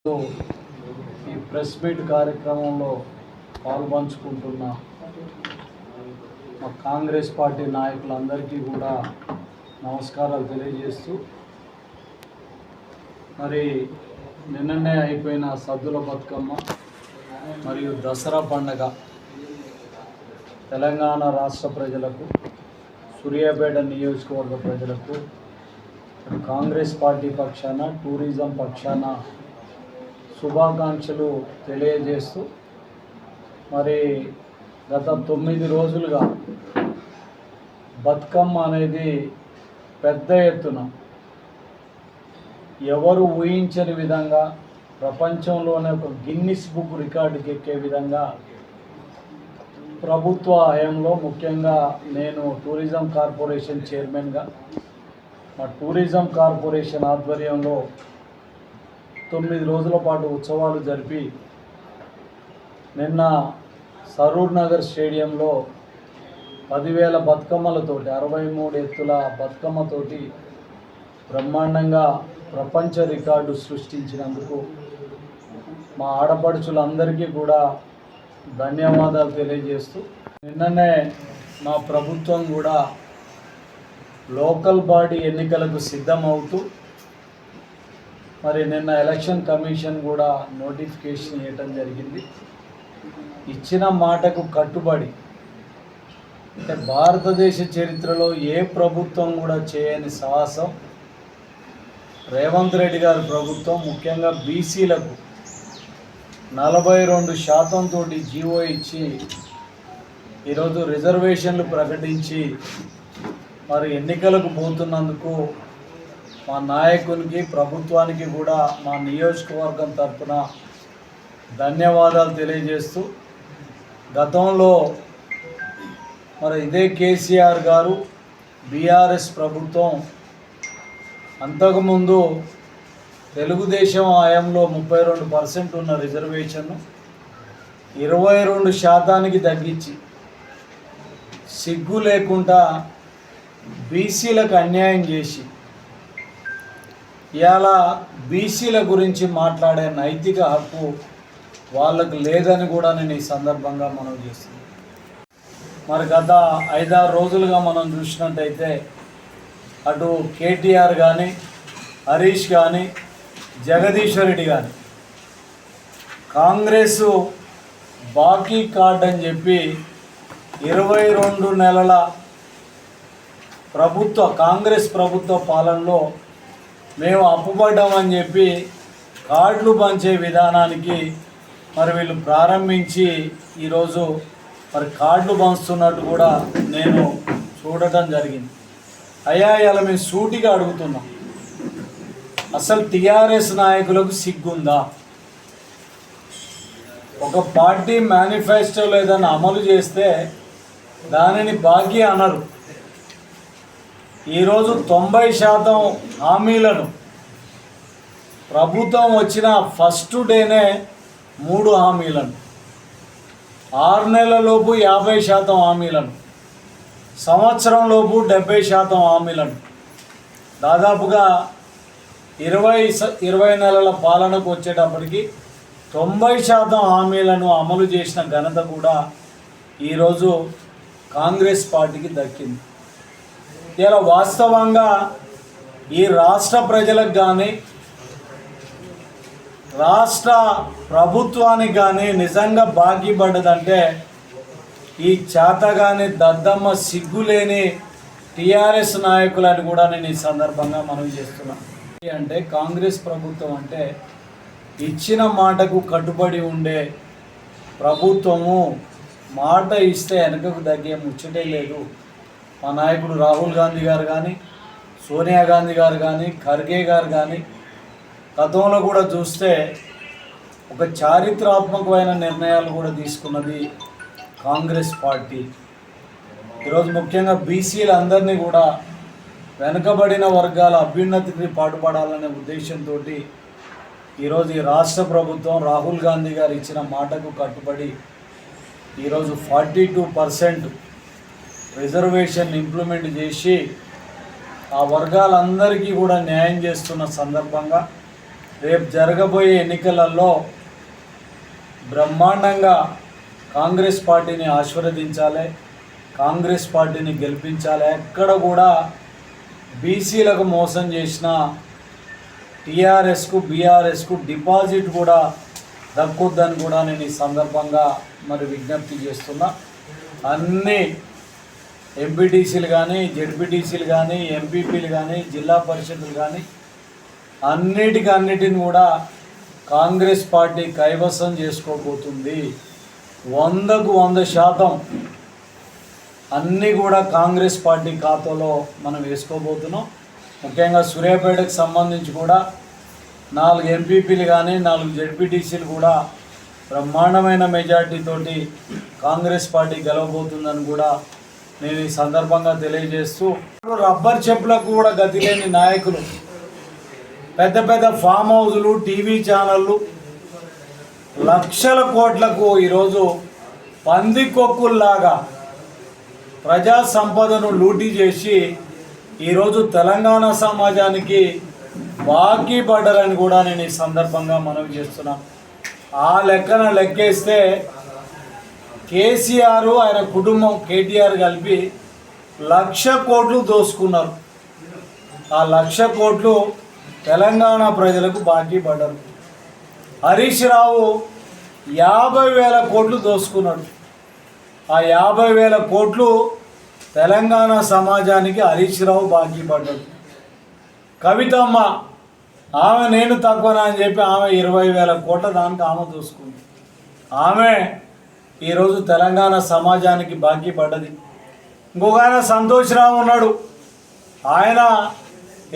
ఈ press meet కార్యక్రమంలో పాల్పంచుకుంటున్న మా కాంగ్రెస్ పార్టీ నాయకులందరికీ కూడా నమస్కారాలు తెలియజేస్తూ, మరి నిన్ననే అయిపోయిన సద్దుల బతుకమ్మ మరియు దసరా పండగ తెలంగాణ రాష్ట్ర ప్రజలకు, సూర్యాపేట నియోజకవర్గ ప్రజలకు కాంగ్రెస్ పార్టీ పక్షాన, టూరిజం పక్షాన శుభాకాంక్షలు తెలియజేస్తూ, మరి గత 9 రోజులుగా బతుకమ్మ అనేది పెద్ద ఎత్తున ఎవరు ఊహించని విధంగా ప్రపంచంలోనే ఒక గిన్నిస్ బుక్ రికార్డుకి ఎక్కే విధంగా ప్రభుత్వ హయాంలో, ముఖ్యంగా నేను టూరిజం కార్పొరేషన్ చైర్మన్గా మా టూరిజం కార్పొరేషన్ ఆధ్వర్యంలో 9 రోజుల పాటు ఉత్సవాలు జరిపి నిన్న సరూర్ నగర్ స్టేడియంలో 10,000 బతుకమ్మలతోటి 63 ఎత్తుల బతుకమ్మతోటి బ్రహ్మాండంగా ప్రపంచ రికార్డు సృష్టించినందుకు మా ఆడపడుచులందరికీ కూడా ధన్యవాదాలు తెలియజేస్తూ, నిన్ననే మా ప్రభుత్వం కూడా లోకల్ బాడీ ఎన్నికలకు సిద్ధమవుతూ, మరి నిన్న ఎలక్షన్ కమిషన్ కూడా నోటిఫికేషన్ ఇవ్వటం జరిగింది. ఇచ్చిన మాటకు కట్టుబడి, అంటే భారతదేశ చరిత్రలో ఏ ప్రభుత్వం కూడా చేయని సాహసం రేవంత్ రెడ్డి గారి ప్రభుత్వం, ముఖ్యంగా బీసీలకు 42% తోటి జీవో ఇచ్చి ఈరోజు రిజర్వేషన్లు ప్రకటించి మరి ఎన్నికలకు పోతున్నందుకు మా నాయకునికి, ప్రభుత్వానికి కూడా మా నియోజకవర్గం తరఫున ధన్యవాదాలు తెలియజేస్తూ, గతంలో మరి ఇదే కేసీఆర్ గారు బీఆర్ఎస్ ప్రభుత్వం అంతకుముందు తెలుగుదేశం హయాంలో 32% ఉన్న రిజర్వేషన్ను 22% తగ్గించి సిగ్గు లేకుండా బీసీలకు అన్యాయం చేసి ఇవాళ బీసీల గురించి మాట్లాడే నైతిక హక్కు వాళ్ళకు లేదని కూడా నేను ఈ సందర్భంగా మనం చేస్తున్నాను. మరి గత 5-6 రోజులుగా మనం చూసినట్టయితే అటు కేటీఆర్ కానీ, హరీష్ కానీ, జగదీశ్వర్ రెడ్డి కానీ కాంగ్రెస్ బాకీ కార్డ్ అని చెప్పి 22 నెలల కాంగ్రెస్ ప్రభుత్వ పాలనలో మేము అప్పుపడ్డామని చెప్పి కార్డులు పంచే విధానానికి మరి వీళ్ళు ప్రారంభించి ఈరోజు మరి కార్డులు పంచుతున్నట్టు కూడా నేను చూడటం జరిగింది. అయ్యా, ఇలా మేము సూటిగా అడుగుతున్నాం, అసలు టీఆర్ఎస్ నాయకులకు సిగ్గుందా? ఒక పార్టీ మేనిఫెస్టోలో ఏదైనా అమలు చేస్తే దానిని బాకీ అనరు. ఈరోజు 90% హామీలను ప్రభుత్వం వచ్చిన ఫస్ట్ డేనే 3 హామీలను, 6 నెలలలోపు 50% హామీలను, సంవత్సరంలోపు 70% హామీలను, దాదాపుగా 20 నెలల పాలనకు వచ్చేటప్పటికి 90% హామీలను అమలు చేసిన ఘనత కూడా ఈరోజు కాంగ్రెస్ పార్టీకి దక్కింది. ఇలా వాస్తవంగా ఈ రాష్ట్ర ప్రజలకు కానీ, రాష్ట్ర ప్రభుత్వానికి కానీ నిజంగా బాకీ పడ్డదంటే ఈ చేతగాని దద్దమ్మ సిగ్గులేని టీఆర్ఎస్ నాయకులని కూడా నేను ఈ సందర్భంగా మనవి చేస్తున్నాను. అంటే కాంగ్రెస్ ప్రభుత్వం అంటే ఇచ్చిన మాటకు కట్టుబడి ఉండే ప్రభుత్వము. మాట ఇస్తే వెనకకు తగ్గే ముచ్చటే లేదు. మా నాయకుడు రాహుల్ గాంధీ గారు కానీ, సోనియా గాంధీ గారు కానీ, ఖర్గే గారు కానీ గతంలో కూడా చూస్తే ఒక చారిత్రాత్మకమైన నిర్ణయాలు కూడా తీసుకున్నది కాంగ్రెస్ పార్టీ. ఈరోజు ముఖ్యంగా బీసీలందరినీ కూడా వెనుకబడిన వర్గాల అభ్యున్నతికి పాటుపడాలనే ఉద్దేశంతో ఈరోజు ఈ రాష్ట్ర ప్రభుత్వం రాహుల్ గాంధీ గారు ఇచ్చిన మాటకు కట్టుబడి ఈరోజు 42% రిజర్వేషన్ ఇంప్లిమెంట్ చేసి ఆ వర్గాలందరికీ కూడా న్యాయం చేస్తున్న సందర్భంగా రేపు జరగబోయే ఎన్నికలలో బ్రహ్మాండంగా కాంగ్రెస్ పార్టీని ఆశీర్వదించాలి, కాంగ్రెస్ పార్టీని గెలిపించాలి. ఎక్కడ కూడా బీసీలకు మోసం చేసిన టీఆర్ఎస్కు బీఆర్ఎస్కు డిపాజిట్ కూడా దక్కొద్దని కూడా నేను ఈ సందర్భంగా విజ్ఞప్తి చేస్తున్నా. అన్ని ఎంపీటీసీలు కానీ, జెడ్పీటీసీలు కానీ, ఎంపీపీలు కానీ, జిల్లా పరిషత్లు కానీ అన్నిటిని కూడా కాంగ్రెస్ పార్టీ కైవసం చేసుకోబోతుంది. 100కు 100% అన్నీ కూడా కాంగ్రెస్ పార్టీ ఖాతాలో మనం వేసుకోబోతున్నాం. ముఖ్యంగా సూర్యాపేటకు సంబంధించి కూడా 4 ఎంపీపీలు కానీ 4 జెడ్పీటీసీలు కూడా బ్రహ్మాండమైన మెజార్టీతోటి కాంగ్రెస్ పార్టీ గెలవబోతుందని కూడా నేను ఈ సందర్భంగా తెలియజేస్తూ, రబ్బర్ చెప్పులకు కూడా గతి లేని నాయకులు, పెద్ద పెద్ద ఫామ్ హౌజులు, టీవీ ఛానళ్ళు లక్షల కోట్లకు ఈరోజు పందికొక్కుల్లాగా ప్రజా సంపదను లూటీ చేసి ఈరోజు తెలంగాణ సమాజానికి బాకీ పడ్డారని కూడా నేను ఈ సందర్భంగా మనవి చేస్తున్నాను. ఆ లెక్కన లెక్కేస్తే కేసీఆర్ ఆయన కుటుంబం కేటీఆర్ కలిపి 1,00,000 కోట్లు దోసుకున్నారు. ఆ 1,00,000 కోట్లు తెలంగాణ ప్రజలకు బాకీ పడ్డారు. హరీష్ రావు 50,000 కోట్లు దోసుకున్నాడు. ఆ 50,000 కోట్లు తెలంగాణ సమాజానికి హరీష్ రావు బాకీ పడ్డాడు. కవితమ్మ ఆమె నేను తక్కువనా అని చెప్పి ఆమె 20,000 కోట్ల దానికి ఆమె దోసుకుంది. ఆమె ఈరోజు తెలంగాణ సమాజానికి బాకీ పడ్డది. ఇంకొక ఆయన సంతోష్ రావు ఉన్నాడు, ఆయన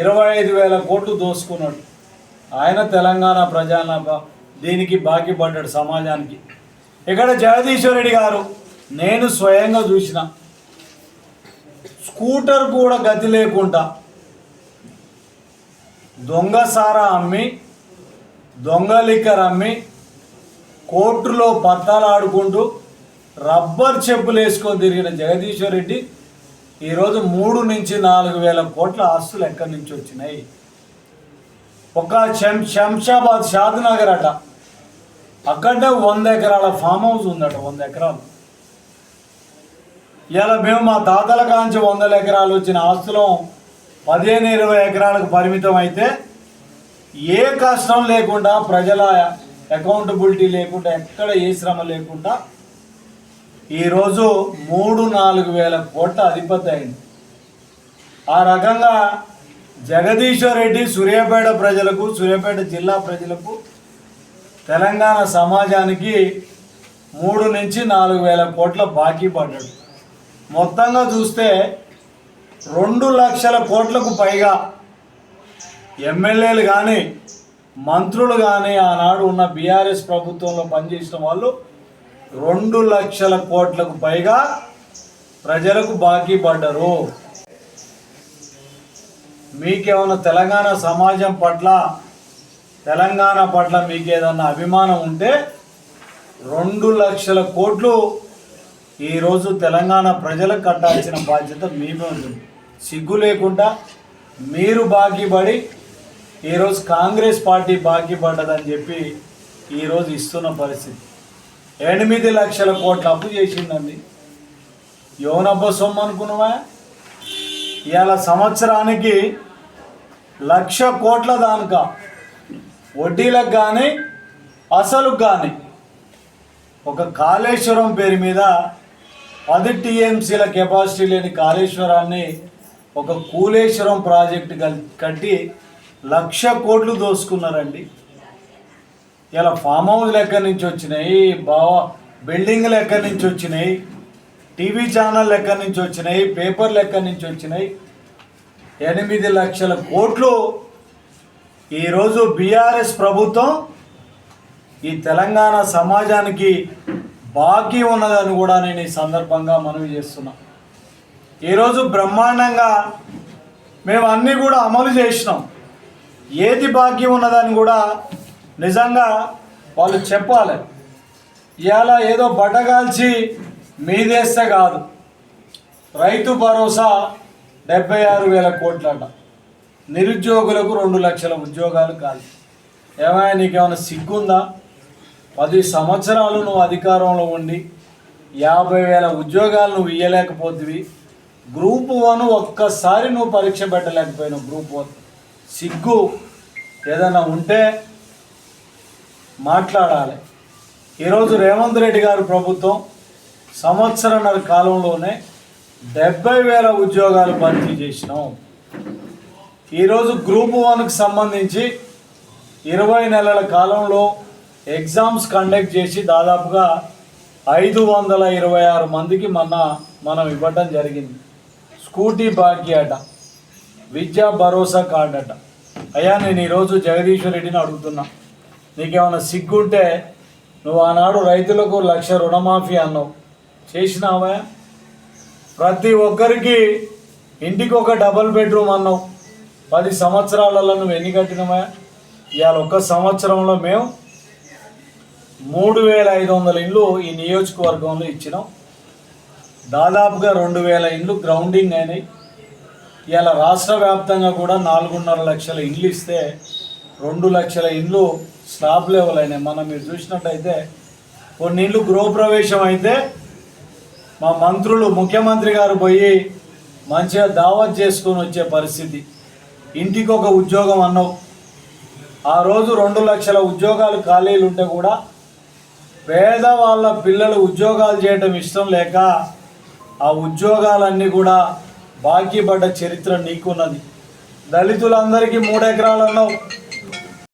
25,000 కోట్లు దోసుకున్నాడు. ఆయన తెలంగాణ ప్రజల దీనికి బాకీ పడ్డాడు సమాజానికి. ఇక్కడ జగదీశ్వర్ రెడ్డి గారు నేను స్వయంగా చూసిన, స్కూటర్ కూడా గతి లేకుండా దొంగ సారా అమ్మి, దొంగ లిక్కర్ అమ్మి, కోర్టులో పత్తాలు ఆడుకుంటూ రబ్బర్ చెప్పులు వేసుకొని తిరిగిన జగదీశ్వర్ రెడ్డి ఈరోజు 3 నుంచి 4,000 కోట్ల ఆస్తులు ఎక్కడి నుంచి వచ్చినాయి? ఒక శంషాబాద్ షాద్నగర్ అట, అక్కడే 100 ఎకరాల ఫామ్ హౌస్ ఉందట. 100 ఎకరాలు. ఇలా మేము మా తాతల కాంచి 100 ఎకరాలు వచ్చిన ఆస్తులం 15-20 ఎకరాలకు పరిమితం అయితే ఏ కష్టం లేకుండా, ప్రజల అకౌంటబిలిటీ లేకుండా, ఎక్కడ ఏ శ్రమ లేకుండా ఈరోజు 3-4 కోట్ల అధిపతి అయింది. ఆ రకంగా జగదీశ్వర్ రెడ్డి సూర్యాపేట ప్రజలకు, సూర్యాపేట జిల్లా ప్రజలకు, తెలంగాణ సమాజానికి 3 నుంచి 4,000 కోట్ల బాకీ పడ్డాడు. మొత్తంగా చూస్తే 2,00,000 కోట్లకు పైగా ఎమ్మెల్యేలు కానీ, మంత్రులు కానీ, ఆనాడు ఉన్న బీఆర్ఎస్ ప్రభుత్వంలో పనిచేసిన వాళ్ళు 2,00,000 కోట్లకు పైగా ప్రజలకు బాకీ పడ్డారు. మీకేమైనా తెలంగాణ సమాజం పట్ల, తెలంగాణ పట్ల మీకు ఏదన్నా అభిమానం ఉంటే 2,00,000 కోట్లు ఈరోజు తెలంగాణ ప్రజలకు కట్టాల్సిన బాధ్యత మీమే ఉంటుంది. సిగ్గు లేకుండా మీరు బాకీ పడి ఈరోజు కాంగ్రెస్ పార్టీ బాకీ పడ్డదని చెప్పి ఈరోజు ఇస్తున్న పరిస్థితి. 8,00,000 కోట్ల అప్పు చేసిందండి. యోనబ్బ సొమ్ము అనుకున్నావా? ఇవాళ సంవత్సరానికి 1,00,000 కోట్ల దానిక వడ్డీలకు కానీ అసలుకు కానీ ఒక కాళేశ్వరం పేరు మీద 10 టీఎంసీల కెపాసిటీ లేని కాళేశ్వరాన్ని ఒక కూలేశ్వరం ప్రాజెక్టు కట్టి 1,00,000 కోట్లు దోసుకున్నారండి. ఇలా ఫామ్ హౌస్లు ఎక్కడి నుంచి వచ్చినాయి, బిల్డింగ్లు ఎక్కడి నుంచి వచ్చినాయి, టీవీ ఛానళ్ళు ఎక్కడి నుంచి వచ్చినాయి, పేపర్లు ఎక్కడి నుంచి వచ్చినాయి? 8,00,000 కోట్లు ఈరోజు బీఆర్ఎస్ ప్రభుత్వం ఈ తెలంగాణ సమాజానికి బాకీ ఉన్నదని కూడా నేను ఈ సందర్భంగా మనవి చేస్తున్నా. ఈరోజు బ్రహ్మాండంగా మేము అన్నీ కూడా అమలు చేసినాం. ఏది బాకీ ఉన్నదని కూడా నిజంగా వాళ్ళు చెప్పాలి. ఇవాళ ఏదో బట్టగాల్చి మీదేస్తే కాదు. రైతు భరోసా 76,000 కోట్లట. నిరుద్యోగులకు 2,00,000 ఉద్యోగాలు కాదు. ఏమైనా నీకేమైనా సిగ్గుందా? 10 సంవత్సరాలు నువ్వు అధికారంలో ఉండి 50,000 ఉద్యోగాలు నువ్వు ఇవ్వలేకపోతివి. గ్రూప్ 1 ఒక్కసారి నువ్వు పరీక్ష పెట్టలేకపోయినావు. గ్రూప్ 1 సిగ్గు ఏదైనా ఉంటే మాట్లాడాలి. ఈరోజు రేవంత్ రెడ్డి గారి ప్రభుత్వం సంవత్సరన్నర కాలంలోనే 70,000 ఉద్యోగాలు భర్తీ చేసినాం. ఈరోజు గ్రూప్ 1కి సంబంధించి 20 నెలల కాలంలో ఎగ్జామ్స్ కండక్ట్ చేసి దాదాపుగా 526 మందికి మనం ఇవ్వటం జరిగింది. స్కూటీ బాకీ అట, విద్యా భరోసా కార్డు అట. అయ్యా, నేను ఈరోజు జగదీశ్వర్ రెడ్డిని అడుగుతున్నా, నీకేమైనా సిగ్గుంటే నువ్వు ఆనాడు రైతులకు 1,00,000 రుణమాఫీ అన్నావు, చేసినావా? ప్రతి ఒక్కరికి ఇంటికి ఒక డబుల్ బెడ్రూమ్ అన్నావు, 10 సంవత్సరాలలో నువ్వు ఎన్ని కట్టినవా? ఇవాళ ఒక్క సంవత్సరంలో మేము 3,500 ఇండ్లు ఈ నియోజకవర్గంలో ఇచ్చినాం. దాదాపుగా 2,000 ఇండ్లు గ్రౌండింగ్ అయినాయి. ఇవాళ రాష్ట్ర వ్యాప్తంగా కూడా 4.5 లక్షల ఇండ్లు ఇస్తే 2 లక్షల ఇండ్లు స్లాబ్ లెవెల్ అయినాయి. మీరు చూసినట్టయితే కొన్ని ఇండ్లు గృహప్రవేశం అయితే మా మంత్రులు, ముఖ్యమంత్రి గారు పోయి మంచిగా దావత్ చేసుకొని వచ్చే పరిస్థితి. ఇంటికి ఒక ఉద్యోగం అన్నావు. ఆ రోజు 2 లక్షల ఉద్యోగాలు ఖాళీలు ఉంటే కూడా పేదవాళ్ళ పిల్లలు ఉద్యోగాలు చేయడం ఇష్టం లేక ఆ ఉద్యోగాలన్నీ కూడా బాకీ పడ్డ చరిత్ర నీకున్నది. దళితులందరికీ 3 ఎకరాలు అన్నావు,